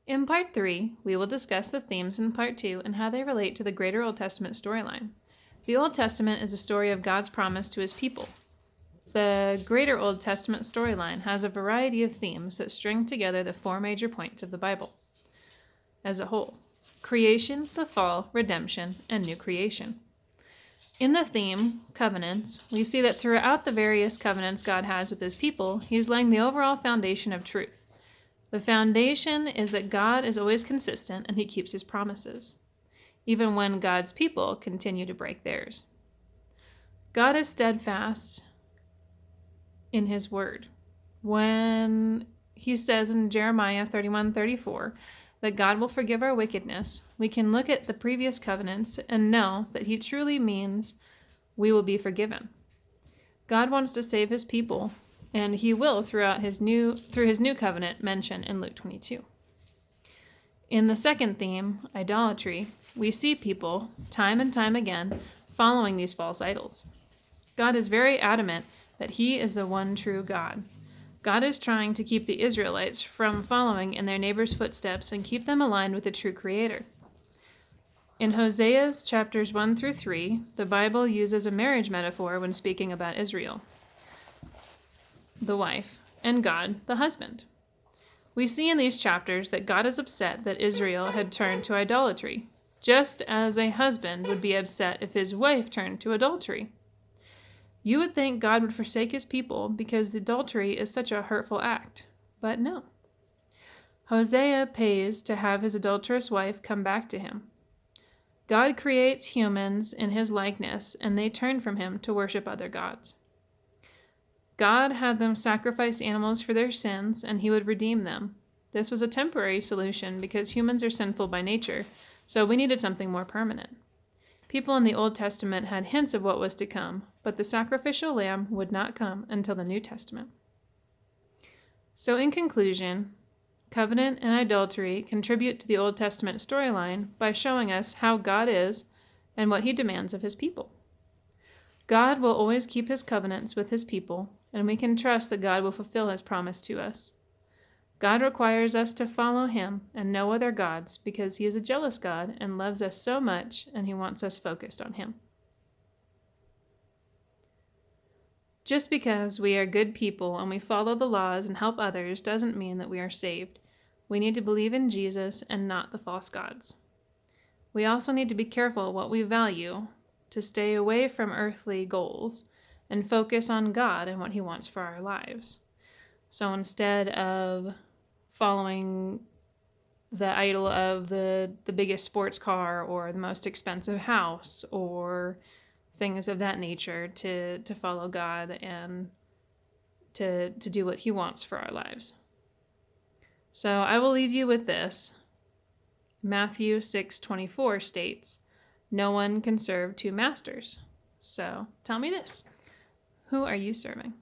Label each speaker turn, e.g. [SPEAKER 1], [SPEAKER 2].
[SPEAKER 1] In Part 3, we will discuss the themes in Part 2 and how they relate to the greater Old Testament storyline. The Old Testament is a story of God's promise to his people. The greater Old Testament storyline has a variety of themes that string together the four major points of the Bible as a whole: creation, the fall, redemption, and new creation. In the theme, covenants, we see that throughout the various covenants God has with his people, he is laying the overall foundation of truth. The foundation is that God is always consistent and he keeps his promises, even when God's people continue to break theirs. God is steadfast in his word. When he says in Jeremiah 31:34 that God will forgive our wickedness, we can look at the previous covenants and know that he truly means we will be forgiven. God wants to save his people, and he will through his new covenant mentioned in Luke 22. In the second theme, idolatry, we see people, time and time again, following these false idols. God is very adamant that he is the one true God. God is trying to keep the Israelites from following in their neighbors' footsteps and keep them aligned with the true Creator. In Hosea's chapters 1 through 3, the Bible uses a marriage metaphor when speaking about Israel, the wife, and God, the husband. We see in these chapters that God is upset that Israel had turned to idolatry, just as a husband would be upset if his wife turned to adultery. You would think God would forsake his people because adultery is such a hurtful act, but no. Hosea pays to have his adulterous wife come back to him. God creates humans in his likeness, and they turn from him to worship other gods. God had them sacrifice animals for their sins, and he would redeem them. This was a temporary solution because humans are sinful by nature, so we needed something more permanent. People in the Old Testament had hints of what was to come, but the sacrificial lamb would not come until the New Testament. So in conclusion, covenant and idolatry contribute to the Old Testament storyline by showing us how God is and what he demands of his people. God will always keep his covenants with his people, and we can trust that God will fulfill his promise to us. God requires us to follow him and no other gods because he is a jealous God and loves us so much, and he wants us focused on him. Just because we are good people and we follow the laws and help others doesn't mean that we are saved. We need to believe in Jesus and not the false gods. We also need to be careful what we value, to stay away from earthly goals and focus on God and what he wants for our lives. So instead of following the idol of the biggest sports car or the most expensive house or things of that nature, to follow God and to do what he wants for our lives. So I will leave you with this. Matthew 6:24 states, "No one can serve two masters." So tell me this. Who are you serving?